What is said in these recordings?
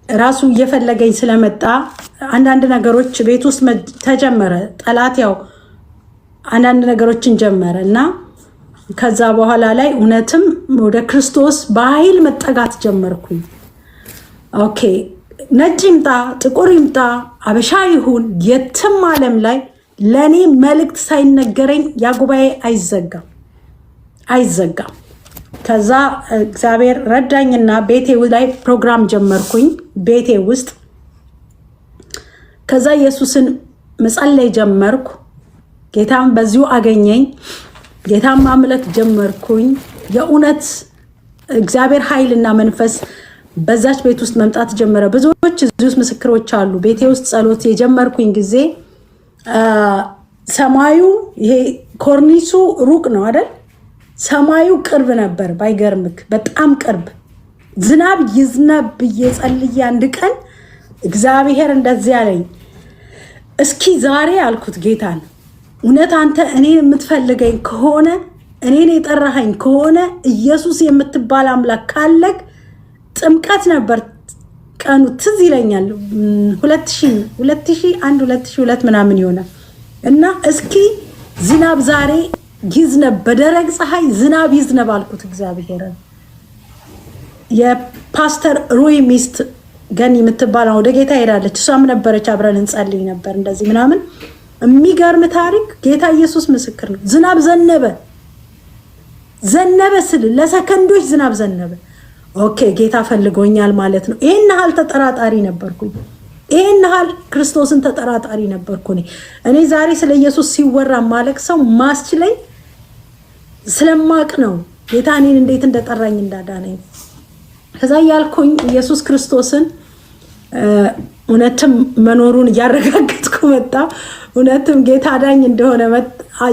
ራሱ እየፈለገኝ ስለመጣ አንዳንድ ነገሮች ቤት ውስጥ ተጀመረ። ጠላት ያው አንዳንድ ነገሮችን ጀመረ እና ከዛ በኋላ ላይ እውነትም ወደ ክርስቶስ በኃይል መጠጋት ጀመርኩኝ። ኦኬ ነጭ ይምጣ ጥቁር ይምጣ አበሻ ይሁን የትም ዓለም ላይ ለኔ መልእክት ሳይነገረኝ ያ ጉባኤ አይዘጋም። ከዛ እግዚአብሔር ረዳኝና ቤቴ ላይ ፕሮግራም ጀመርኩኝ ቤቴ ውስጥ። ከዛ ኢየሱስን መጸለይ ጀመርኩ። ጌታም በዚሁ አገኘኝ። ጌታም ማምለክ ጀመርኩኝ። የእውነት እግዚአብሔር ኃይልና መንፈስ በዛች ቤት ውስጥ መምጣት ጀመረ። ብዙዎች እዚህ ውስጥ ምስክሮች አሉ። ቤቴ ውስጥ ጸሎት የጀመርኩኝ ጊዜ ሰማዩ ይሄ ኮርኒሱ ሩቅ ነው አይደል? ሰማዩ ቅርብ ነበር። ባይገርምክ በጣም ቅርብ። ዝናብ ይዝነብ ብዬ ጸልዬ አንድ ቀን እግዚአብሔር እንደዚህ አለኝ፣ እስኪ ዛሬ አልኩት ጌታን፣ እውነት አንተ እኔን የምትፈልገኝ ከሆነ እኔን የጠራኸኝ ከሆነ ኢየሱስ የምትባል አምላክ ካለክ ጥምቀት ነበር ቀኑ ትዝ ይለኛል 2001 2002 ምናምን ይሆናል እና እስኪ ዝናብ ዛሬ ይዝነብ በደረቅ ፀሐይ ዝናብ ይዝነብ አልኩት እግዚአብሔርን። የፓስተር ሩይ ሚስት ገኒ የምትባለው ወደ ጌታ ሄዳለች። እሷም ነበረች፣ አብረን እንጸልይ ነበር እንደዚህ ምናምን። የሚገርም ታሪክ። ጌታ ኢየሱስ ምስክር ነው። ዝናብ ዘነበ ስል ለሰከንዶች ዝናብ ዘነበ። ኦኬ ጌታ ፈልጎኛል ማለት ነው። ይሄን ያህል ተጠራጣሪ ነበርኩኝ። ይሄን ያህል ክርስቶስን ተጠራጣሪ ነበርኩኝ። እኔ ዛሬ ስለ ኢየሱስ ሲወራ ማለቅ ሰው ማስችለኝ ስለማቅ ነው ጌታ እኔን እንዴት እንደጠራኝ እንዳዳነኝ። ከዛ ያልኩኝ ኢየሱስ ክርስቶስን እውነትም መኖሩን ያረጋግጥኩ መጣ። እውነትም ጌታ ዳኝ እንደሆነ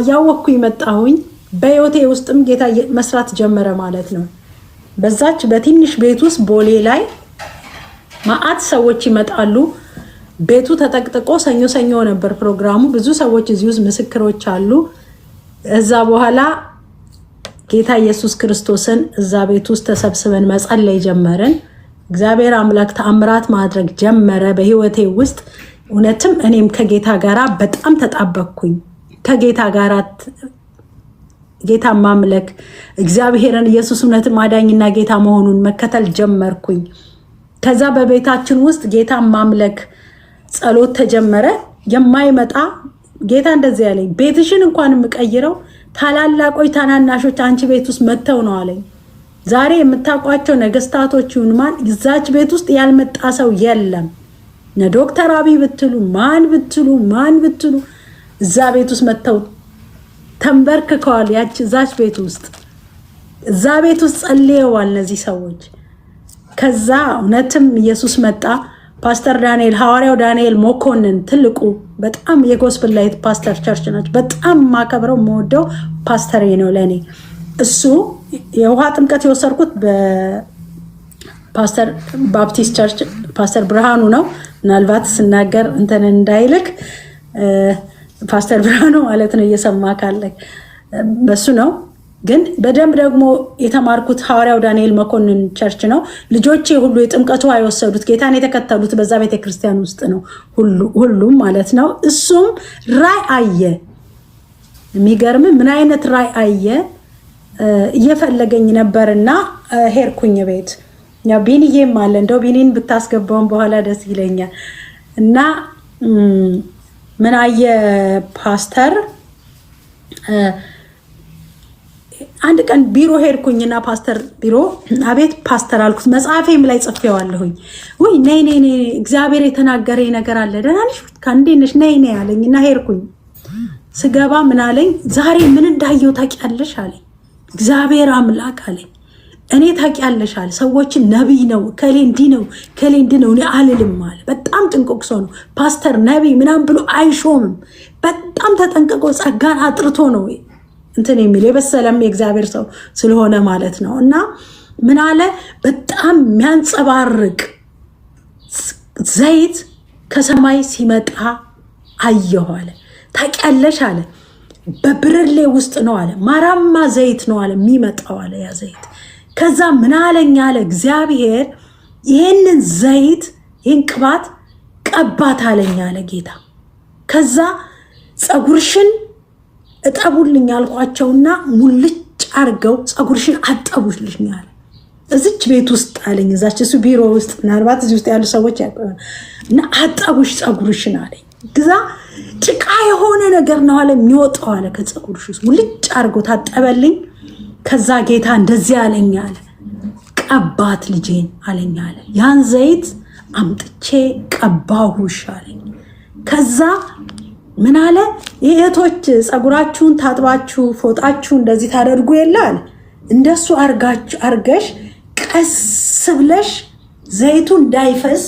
ያወቅኩኝ መጣሁኝ። በህይወቴ ውስጥም ጌታ መስራት ጀመረ ማለት ነው። በዛች በትንሽ ቤት ውስጥ ቦሌ ላይ ማአት ሰዎች ይመጣሉ። ቤቱ ተጠቅጥቆ ሰኞ ነበር ፕሮግራሙ። ብዙ ሰዎች እዚህ ውስጥ ምስክሮች አሉ። እዛ በኋላ ጌታ ኢየሱስ ክርስቶስን እዛ ቤት ውስጥ ተሰብስበን መጸለይ ጀመርን። እግዚአብሔር አምላክ ተአምራት ማድረግ ጀመረ በህይወቴ ውስጥ። እውነትም እኔም ከጌታ ጋራ በጣም ተጣበቅኩኝ። ከጌታ ጋራ ጌታ ማምለክ እግዚአብሔርን ኢየሱስ እውነትም አዳኝና ጌታ መሆኑን መከተል ጀመርኩኝ። ከዛ በቤታችን ውስጥ ጌታ ማምለክ ጸሎት ተጀመረ። የማይመጣ ጌታ እንደዚህ ያለኝ፣ ቤትሽን እንኳን የምቀይረው ታላላቆች ታናናሾች አንቺ ቤት ውስጥ መተው ነው አለኝ። ዛሬ የምታውቋቸው ነገስታቶች ይሁን ማን እዛች ቤት ውስጥ ያልመጣ ሰው የለም። ዶክተር አብይ ብትሉ ማን ብትሉ እዛ ቤት ውስጥ መተው ተንበርክከዋል። ያቺ እዛች ቤት ውስጥ ጸልየዋል እነዚህ ሰዎች። ከዛ እውነትም ኢየሱስ መጣ። ፓስተር ዳንኤል ሐዋርያው ዳንኤል ሞኮንን ትልቁ በጣም የጎስፕል ላይት ፓስተር ቸርች ናቸው። በጣም ማከብረው መወደው ፓስተር ነው ለኔ። እሱ የውሃ ጥምቀት የወሰድኩት በፓስተር ባፕቲስት ቸርች ፓስተር ብርሃኑ ነው። ምናልባት ስናገር እንትን እንዳይልክ ፓስተር ብርሃኑ ማለት ነው እየሰማ ካለ በሱ ነው። ግን በደንብ ደግሞ የተማርኩት ሐዋርያው ዳንኤል መኮንን ቸርች ነው። ልጆቼ ሁሉ የጥምቀቱ አይወሰዱት ጌታን የተከተሉት በዛ ቤተክርስቲያን ውስጥ ነው ሁሉም ማለት ነው። እሱም ራይ አየ። የሚገርም ምን አይነት ራይ አየ። እየፈለገኝ ነበርና ሄርኩኝ ቤት። ያው ቢኒዬም አለ። እንደው ቢኒን ብታስገባውን በኋላ ደስ ይለኛል። እና ምን አየ ፓስተር አንድ ቀን ቢሮ ሄድኩኝና ፓስተር ቢሮ አቤት ፓስተር አልኩት። መጽሐፌም ላይ ጽፌዋለሁኝ። ወይ ነይ እግዚአብሔር የተናገረኝ ነገር አለ። ደህና ነሽ እንዴት ነሽ ነይ አለኝና ሄድኩኝ። ስገባ ምን አለኝ፣ ዛሬ ምን እንዳየው ታውቂያለሽ አለኝ። እግዚአብሔር አምላክ አለኝ እኔ ታውቂያለሽ አለ ሰዎችን ነቢይ ነው ከሌ እንዲህ ነው ከሌ እንዲህ ነው እኔ አልልም አለ። በጣም ጥንቁቅ ሰው ነው ፓስተር። ነቢይ ምናምን ብሎ አይሾምም። በጣም ተጠንቅቆ ጸጋን አጥርቶ ነው እንትን የሚል የበሰለም የእግዚአብሔር ሰው ስለሆነ ማለት ነው። እና ምን አለ በጣም የሚያንጸባርቅ ዘይት ከሰማይ ሲመጣ አየሁ አለ። ታውቂያለሽ አለ በብርሌ ውስጥ ነው አለ። ማራማ ዘይት ነው አለ የሚመጣው አለ ያ ዘይት። ከዛ ምን አለኝ አለ እግዚአብሔር ይሄንን ዘይት ይህን ቅባት ቀባት አለኝ አለ ጌታ። ከዛ ፀጉርሽን እጠቡልኝ አልኳቸውና ሙልጭ አርገው ፀጉርሽን አጠቡልኝ አለ። እዚች ቤት ውስጥ አለኝ፣ እዛች እሱ ቢሮ ውስጥ ምናልባት እዚህ ውስጥ ያሉ ሰዎች እና አጠቡሽ ፀጉርሽን አለኝ። ግዛ ጭቃ የሆነ ነገር ነው አለ የሚወጣው አለ ከፀጉርሽ ውስጥ ሙልጭ አርገው ታጠበልኝ። ከዛ ጌታ እንደዚህ አለኝ አለ ቀባት ልጄን አለኝ አለ። ያን ዘይት አምጥቼ ቀባሁሽ አለኝ። ከዛ ምን አለ እህቶች ፀጉራችሁን ታጥባችሁ ፎጣችሁ እንደዚህ ታደርጉ የላል እንደሱ አርገሽ ቀስ ብለሽ ዘይቱ እንዳይፈስ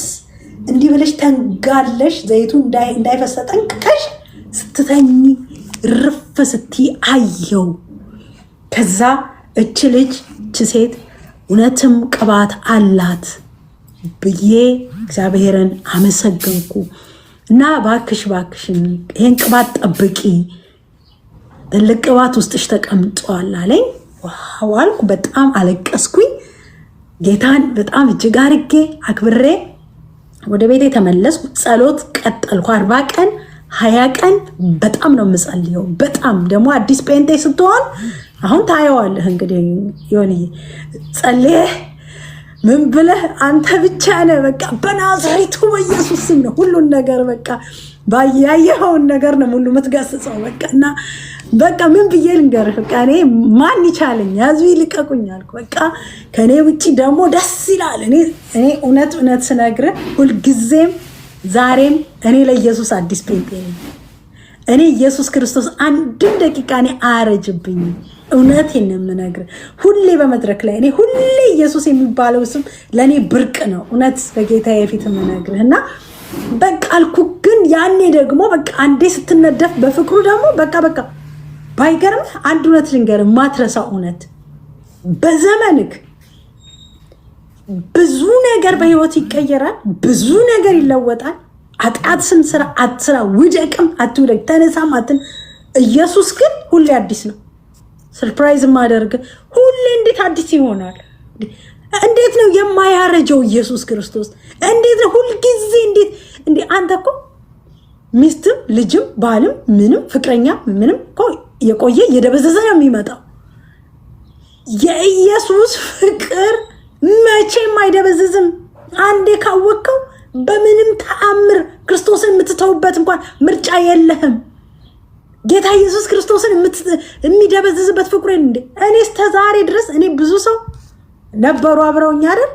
እንዲህ ብለሽ ተንጋለሽ ዘይቱ እንዳይፈስ ተጠንቅቀሽ ስትተኝ ርፍ ስትይ አየው። ከዛ እች ልጅ እች ሴት እውነትም ቅባት አላት ብዬ እግዚአብሔርን አመሰገንኩ። እና ባክሽን ይሄን ቅባት ጠብቂ፣ ትልቅ ቅባት ውስጥሽ ተቀምጧል አለኝ። ዋው አልኩ። በጣም አለቀስኩኝ። ጌታን በጣም እጅግ አድርጌ አክብሬ ወደ ቤቴ ተመለስኩ። ጸሎት ቀጠልኩ። 40 ቀን 20 ቀን በጣም ነው የምጸልየው። በጣም ደግሞ አዲስ ጴንጤ ስትሆን አሁን ታየዋለህ እንግዲህ ዮኒ ጸልየህ ምን ብለህ አንተ ብቻ ነህ በቃ በናዝሬቱ በኢየሱስ ስም ነው ሁሉን ነገር በቃ ባያየኸውን ነገር ነው ሁሉ የምትገስጸው በቃ። እና በቃ ምን ብዬ ልንገርህ በቃ እኔ ማን ይቻለኝ ያዙ ይልቀቁኝ አልኩ። በቃ ከኔ ውጪ ደግሞ ደስ ይላል። እኔ እውነት ስነግርህ ሁልጊዜም ዛሬም እኔ ለኢየሱስ አዲስ ጴንጤ ነኝ። እኔ ኢየሱስ ክርስቶስ አንድም ደቂቃ እኔ አያረጅብኝም። እውነቴን ነው የምነግርህ። ሁሌ በመድረክ ላይ እኔ ሁሌ ኢየሱስ የሚባለው ስም ለእኔ ብርቅ ነው። እውነት በጌታዬ ፊት የምነግርህ እና በቃ አልኩ። ግን ያኔ ደግሞ በቃ አንዴ ስትነደፍ በፍቅሩ ደግሞ በቃ ባይገርምህ አንድ እውነት ልንገርህ፣ ማትረሳው እውነት በዘመንክ ብዙ ነገር በህይወት ይቀየራል፣ ብዙ ነገር ይለወጣል። አጣት ስራ አትስራ፣ ውደቅም አትውደቅ፣ ተነሳም ኢየሱስ ግን ሁሌ አዲስ ነው። ሰርፕራይዝ ማደርግ ሁሌ እንዴት አዲስ ይሆናል? እንዴት ነው የማያረጀው ኢየሱስ ክርስቶስ? እንዴት ነው ሁልጊዜ እንዴ አንተ እኮ ሚስትም ልጅም ባልም ምንም ፍቅረኛ ምንም እኮ የቆየ የደበዘዘ ነው የሚመጣው። የኢየሱስ ፍቅር መቼም አይደበዝዝም። አንዴ ካወቀው በምንም ተአምር ክርስቶስን የምትተውበት እንኳን ምርጫ የለህም። ጌታ ኢየሱስ ክርስቶስን የሚደበዝዝበት ፍቅሩ እንዴ! እኔ እስከ ዛሬ ድረስ እኔ ብዙ ሰው ነበሩ አብረውኝ አይደል?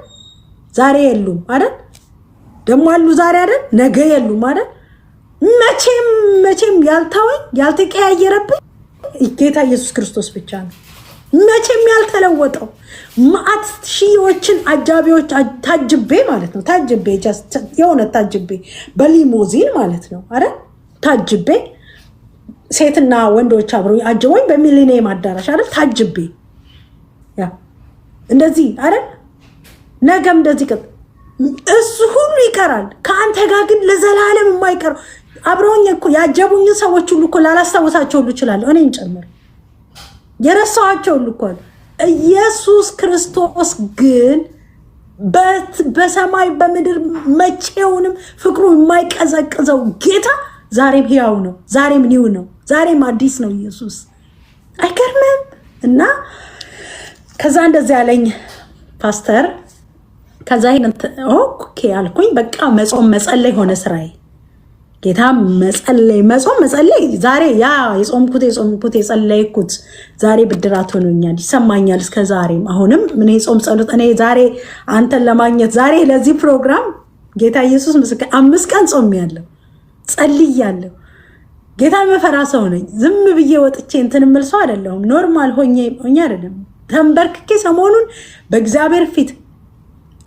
ዛሬ የሉም አይደል? ደግሞ አሉ ዛሬ አይደል? ነገ የሉም አይደል? መቼም ያልተወኝ ያልተቀያየረብኝ ጌታ ኢየሱስ ክርስቶስ ብቻ ነው። መቼም ያልተለወጠው ማአት ሺዎችን አጃቢዎች ታጅቤ ማለት ነው። ታጅቤ በሊሞዚን ማለት ነው አይደል? ታጅቤ ሴትና ወንዶች አብረው አጅቦኝ በሚሊኒየም አዳራሽ አይደል? ታጅቤ ያ እንደዚህ አይደል? ነገም እንደዚህ እሱ ሁሉ ይቀራል። ከአንተ ጋር ግን ለዘላለም የማይቀረው አብረውኝ እኮ ያጀቡኝ ሰዎች ሁሉ እኮ ላላስታውሳቸው ሁሉ እችላለሁ፣ እኔን ጨምር የረሳኋቸው ሁሉ እኮ ኢየሱስ ክርስቶስ ግን በሰማይ በምድር መቼውንም ፍቅሩ የማይቀዘቅዘው ጌታ ዛሬም ሕያው ነው፣ ዛሬም ኒው ነው፣ ዛሬም አዲስ ነው። ኢየሱስ አይገርምም? እና ከዛ እንደዚህ ያለኝ ፓስተር፣ ከዛ ኦኬ አልኩኝ። በቃ መጾም መጸለይ ሆነ ስራዬ። ጌታ መጸለይ ዛሬ ያ የጾምኩት የጸለይኩት ዛሬ ብድራት ሆኖኛል፣ ይሰማኛል እስከ ዛሬም። አሁንም ምን የጾም ጸሎት እኔ ዛሬ አንተን ለማግኘት ዛሬ ለዚህ ፕሮግራም ጌታ ኢየሱስ ምስክር 5 ቀን ጾሜያለሁ፣ ጸልያለሁ። ጌታ መፈራ ሰው ነኝ። ዝም ብዬ ወጥቼ እንትን የምል ሰው አይደለሁም። ኖርማል ሆኜ አይደለም፣ ተንበርክኬ ሰሞኑን በእግዚአብሔር ፊት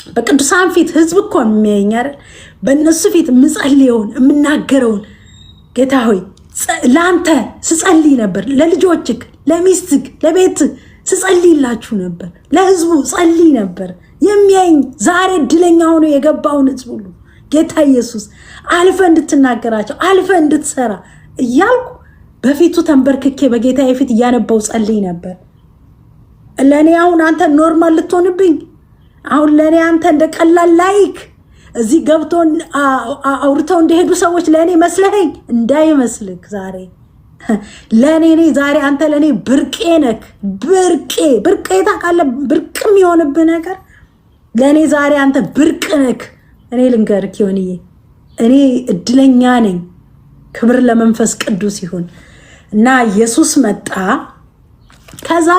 በቅዱሳን ፊት ህዝብ እኮ የሚያየኝ አይደል? በእነሱ ፊት የምጸልየውን የምናገረውን ጌታ ሆይ ለአንተ ስጸልይ ነበር፣ ለልጆችክ፣ ለሚስትክ፣ ለቤትህ ስጸልይላችሁ ነበር፣ ለህዝቡ ጸልይ ነበር። የሚያየኝ ዛሬ እድለኛ ሆኖ የገባውን ህዝብ ሁሉ ጌታ ኢየሱስ አልፈ እንድትናገራቸው አልፈ እንድትሰራ እያልኩ በፊቱ ተንበርክኬ በጌታ ፊት እያነባው ጸልይ ነበር። ለእኔ አሁን አንተ ኖርማል ልትሆንብኝ፣ አሁን ለእኔ አንተ እንደ ቀላል ላይክ እዚህ ገብቶ አውርተው እንደሄዱ ሰዎች ለእኔ መስለኸኝ እንዳይመስልክ ዛሬ ለእኔ ዛሬ አንተ ለእኔ ብርቄ ነክ ብርቄ ታውቃለህ ብርቅ የሚሆንብህ ነገር ለእኔ ዛሬ አንተ ብርቅ ነክ እኔ ልንገርክ ይሆንዬ እኔ እድለኛ ነኝ ክብር ለመንፈስ ቅዱስ ይሁን እና ኢየሱስ መጣ ከዛ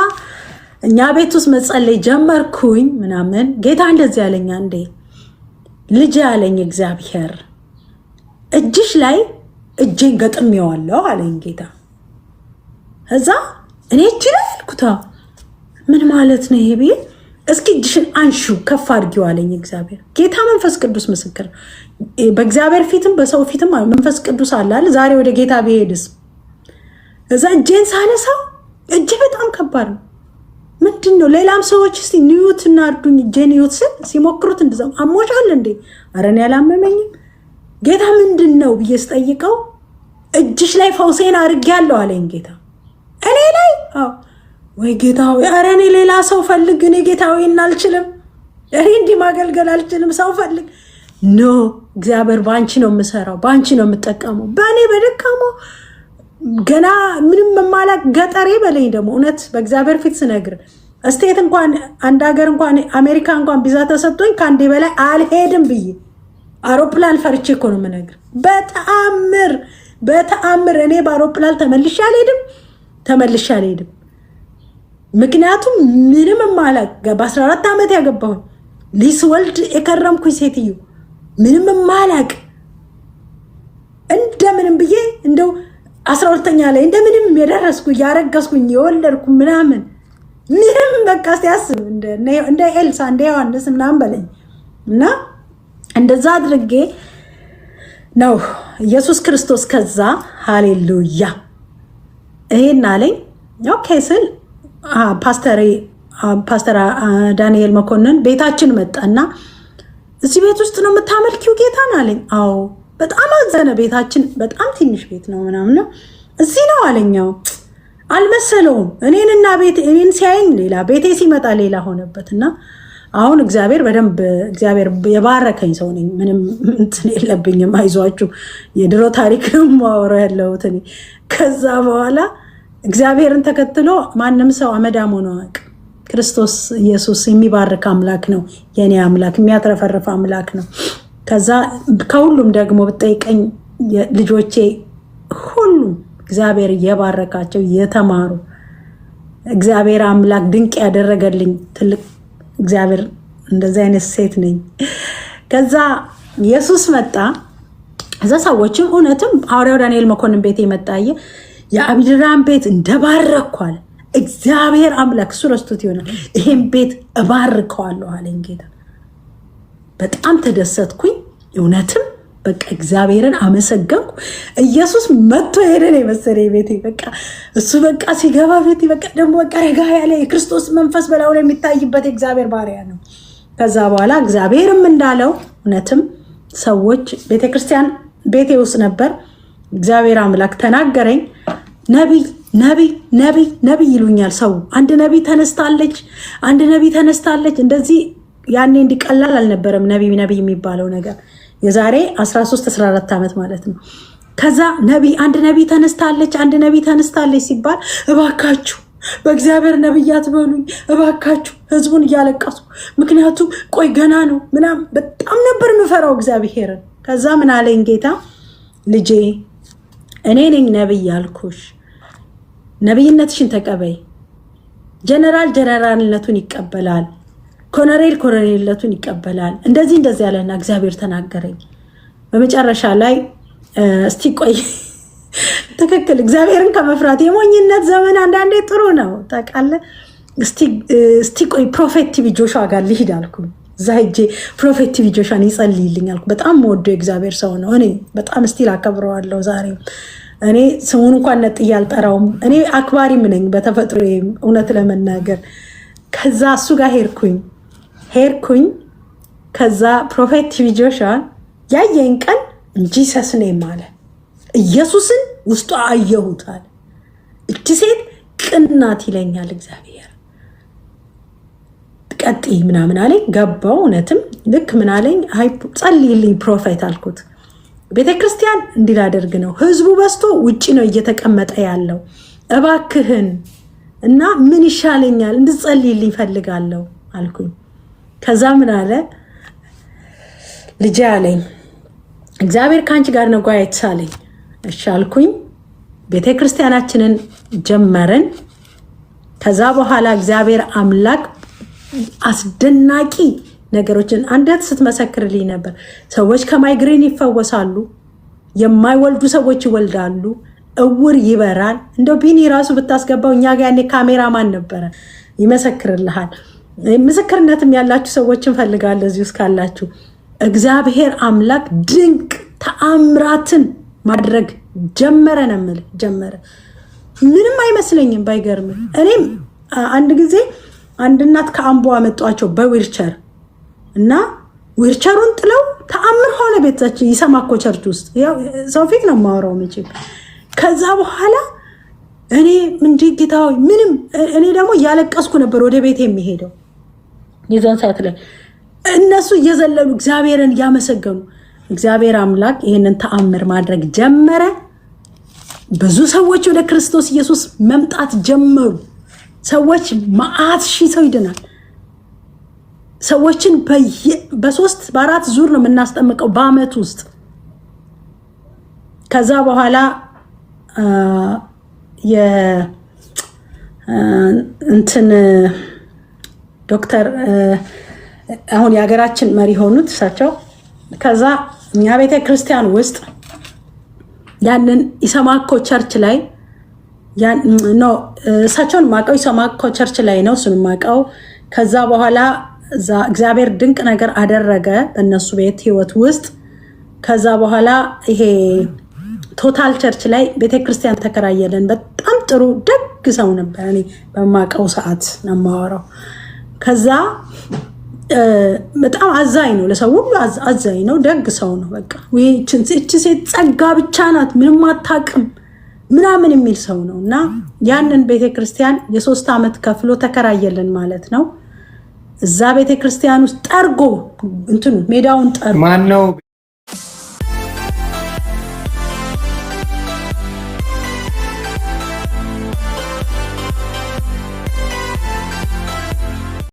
እኛ ቤት ውስጥ መጸለይ ጀመርኩኝ ምናምን ጌታ እንደዚህ ያለኝ አንዴ ልጅ ያለኝ እግዚአብሔር እጅሽ ላይ እጄን ገጥሜዋለሁ አለኝ ጌታ እዛ እኔ እጅ ላይ አልኩታ ምን ማለት ነው ይሄ ብዬ እስኪ እጅሽን አንሹ ከፍ አድርጊው አለኝ እግዚአብሔር ጌታ መንፈስ ቅዱስ ምስክር በእግዚአብሔር ፊትም በሰው ፊትም መንፈስ ቅዱስ አለ አይደል ዛሬ ወደ ጌታ ብሄድስ እዛ እጄን ሳነሳው እጅ በጣም ከባድ ነው ምንድነው ሌላም ሰዎች እስቲ ኒውት እና አርዱኝ እጄን ኒውት ሲሞክሩት እንደዛው አሞሻል እንዴ አረን ያላመመኝም ጌታ ምንድነው ብዬ ስጠይቀው እጅሽ ላይ ፈውሴን አድርጌያለሁ አለኝ ጌታ እኔ ላይ ወይ ጌታው አረኔ ሌላ ሰው ፈልግ እኔ ጌታው እናልችልም እኔ እንዲህ ማገልገል አልችልም ሰው ፈልግ ኖ እግዚአብሔር ባንቺ ነው የምሰራው ባንቺ ነው የምጠቀመው በእኔ በደካሞ ገና ምንም መማላቅ ገጠሬ በለኝ ደግሞ እውነት በእግዚአብሔር ፊት ስነግር እስቴት እንኳን አንድ ሀገር እንኳን አሜሪካ እንኳን ቢዛ ተሰጥቶኝ ካንዴ በላይ አልሄድም ብዬ አውሮፕላን ፈርቼ እኮ ነው የምነግር በተአምር እኔ በአውሮፕላን ተመልሼ አልሄድም ምክንያቱም ምንም ማላቅ በ14 ዓመት ያገባሁ ሊስወልድ የከረምኩኝ ሴትዮ ምንም ማላቅ እንደምንም ብዬ እንደው 12ኛ ላይ እንደምንም የደረስኩ ያረገስኩኝ የወለድኩ ምናምን ምንም በቃ ሲያስብ እንደ ኤልሳ እንደ ዮሐንስ ምናምን በለኝ እና እንደዛ አድርጌ ነው ኢየሱስ ክርስቶስ ከዛ ሃሌሉያ ይሄን አለኝ ኦኬ ስል ፓስተር ዳንኤል መኮንን ቤታችን መጣና እዚህ ቤት ውስጥ ነው የምታመልኪው ጌታን አለኝ አዎ በጣም አዘነ ቤታችን በጣም ትንሽ ቤት ነው ምናምን ነው እዚህ ነው አለኛው አልመሰለውም እኔን ሲያየኝ ሌላ ቤቴ ሲመጣ ሌላ ሆነበትና አሁን እግዚአብሔር በደንብ እግዚአብሔር የባረከኝ ሰው ነኝ ምንም እንትን የለብኝም አይዟችሁ የድሮ ታሪክ ነው ማወራ ያለሁት እኔ ከዛ በኋላ እግዚአብሔርን ተከትሎ ማንም ሰው አመዳም ሆኖ አቅ ክርስቶስ ኢየሱስ የሚባርክ አምላክ ነው የኔ አምላክ የሚያትረፈርፍ አምላክ ነው ከዛ ከሁሉም ደግሞ በጠይቀኝ ልጆቼ ሁሉም እግዚአብሔር የባረካቸው የተማሩ እግዚአብሔር አምላክ ድንቅ ያደረገልኝ ትልቅ እግዚአብሔር እንደዚህ አይነት ሴት ነኝ ከዛ ኢየሱስ መጣ እዛ ሰዎችም እውነትም ሐዋርያው ዳንኤል መኮንን ቤት የመጣየ የአቢድራም ቤት እንደባረኳል እግዚአብሔር አምላክ እሱ ረስቶት ይሆናል ይሄን ቤት እባርከዋለሁ አለኝ ጌታ በጣም ተደሰትኩኝ እውነትም በቃ እግዚአብሔርን አመሰገንኩ ኢየሱስ መጥቶ ሄደን የመሰለኝ ቤቴ በቃ እሱ በቃ ሲገባ ቤቴ በቃ ደግሞ በቃ ረጋ ያለ የክርስቶስ መንፈስ በላው ላይ የሚታይበት እግዚአብሔር ባሪያ ነው ከዛ በኋላ እግዚአብሔርም እንዳለው እውነትም ሰዎች ቤተክርስቲያን ቤቴ ውስጥ ነበር እግዚአብሔር አምላክ ተናገረኝ ነቢይ ይሉኛል ሰው አንድ ነቢይ ተነስታለች እንደዚህ ያኔ እንዲቀላል አልነበረም ነቢይ የሚባለው ነገር የዛሬ 13-14 ዓመት ማለት ነው ከዛ አንድ ነቢይ ተነስታለች ሲባል እባካችሁ በእግዚአብሔር ነቢያት በሉኝ እባካችሁ ህዝቡን እያለቀሱ ምክንያቱም ቆይ ገና ነው ምናምን በጣም ነበር የምፈራው እግዚአብሔርን ከዛ ምን አለኝ ጌታ ልጄ እኔ ነኝ ነቢይ ያልኩሽ ነቢይነትሽን ተቀበይ ጀነራልነቱን ይቀበላል ኮሎኔልነቱን ይቀበላል እንደዚህ ያለና እግዚአብሔር ተናገረኝ በመጨረሻ ላይ እስቲ ቆይ ትክክል እግዚአብሔርን ከመፍራት የሞኝነት ዘመን አንዳንዴ ጥሩ ነው ታውቃለህ እስቲ ቆይ ፕሮፌት ቲቪ ጆሹዋ ጋር ልሂድ አልኩኝ እዛ ሄጄ ፕሮፌት ቲቪ ጆሹዋን ይጸልይልኝ አልኩ በጣም ወዶ እግዚአብሔር ሰው ነው እኔ በጣም ስቲል አከብረዋለሁ ዛሬ እኔ ስሙን እንኳን ነጥዬ አልጠራውም እኔ አክባሪም ነኝ በተፈጥሮ እውነት ለመናገር ከዛ እሱ ጋር ሄድኩኝ ከዛ ፕሮፌት ቲቪ ጆሹዋ ያየኝ ቀን ጂሰስ ኔም አለ ኢየሱስን ውስጡ አየሁታል እቺ ሴት ቅናት ይለኛል እግዚአብሔር ቀጥይ ምናምን አለኝ። ገባው እውነትም ልክ ምን አለኝ፣ አይ ጸልይልኝ ፕሮፌት አልኩት። ቤተክርስቲያን እንዲላደርግ ነው፣ ህዝቡ በዝቶ ውጪ ነው እየተቀመጠ ያለው፣ እባክህን እና ምን ይሻለኛል እንድጸልይልኝ ፈልጋለሁ አልኩኝ። ከዛ ምን አለ ልጄ አለኝ፣ እግዚአብሔር ካንቺ ጋር ነው ጓየት ሳለኝ። እሺ አልኩኝ። ቤተክርስቲያናችንን ጀመረን። ከዛ በኋላ እግዚአብሔር አምላክ አስደናቂ ነገሮችን አንዳት ስትመሰክርልኝ ነበር። ሰዎች ከማይግሬን ይፈወሳሉ፣ የማይወልዱ ሰዎች ይወልዳሉ፣ እውር ይበራል። እንደው ቢኒ ራሱ ብታስገባው እኛ ጋር ያኔ ካሜራማን ነበረ ይመሰክርልሃል። ምስክርነትም ያላችሁ ሰዎች እንፈልጋለን እዚህ ውስጥ ካላችሁ። እግዚአብሔር አምላክ ድንቅ ተአምራትን ማድረግ ጀመረ ነው የምልህ። ጀመረ ምንም አይመስለኝም ባይገርም። እኔም አንድ ጊዜ አንድ እናት ከአምቦ አመጧቸው በዊልቸር እና ዊልቸሩን ጥለው ተአምር ሆነ። ቤታችን ይሰማኮ ቸርች ውስጥ ያው ሰው ፊት ነው የማወራው መቼም። ከዛ በኋላ እኔ እንዴ ጌታው ምንም እኔ ደግሞ እያለቀስኩ ነበር ወደ ቤት የሚሄደው። የዛን ሰዓት ላይ እነሱ እየዘለሉ እግዚአብሔርን እያመሰገኑ እግዚአብሔር አምላክ ይሄንን ተአምር ማድረግ ጀመረ። ብዙ ሰዎች ወደ ክርስቶስ ኢየሱስ መምጣት ጀመሩ። ሰዎች ማአት ሺህ ሰው ይድናል። ሰዎችን በ3 በ4 ዙር ነው የምናስጠምቀው በአመት ውስጥ። ከዛ በኋላ እንትን ዶክተር አሁን የሀገራችን መሪ ሆኑት እሳቸው። ከዛ እኛ ቤተ ክርስቲያን ውስጥ ያንን ኢሰማኮ ቸርች ላይ ነው እሳቸውን ማቀው። ኢሰማኮ ቸርች ላይ ነው እሱን ማቀው። ከዛ በኋላ እግዚአብሔር ድንቅ ነገር አደረገ በእነሱ ቤት ህይወት ውስጥ። ከዛ በኋላ ይሄ ቶታል ቸርች ላይ ቤተክርስቲያን ተከራየለን። በጣም ጥሩ ደግ ሰው ነበር። እኔ በማቀው ሰዓት ነው የማወራው። ከዛ በጣም አዛኝ ነው፣ ለሰው ሁሉ አዛኝ ነው፣ ደግ ሰው ነው። በቃ እቺ ሴት ጸጋ ብቻ ናት ምንም አታውቅም ምናምን የሚል ሰው ነው። እና ያንን ቤተክርስቲያን የ3 ዓመት ከፍሎ ተከራየለን ማለት ነው። እዛ ቤተክርስቲያን ውስጥ ጠርጎ እንትኑ ሜዳውን ጠርጎ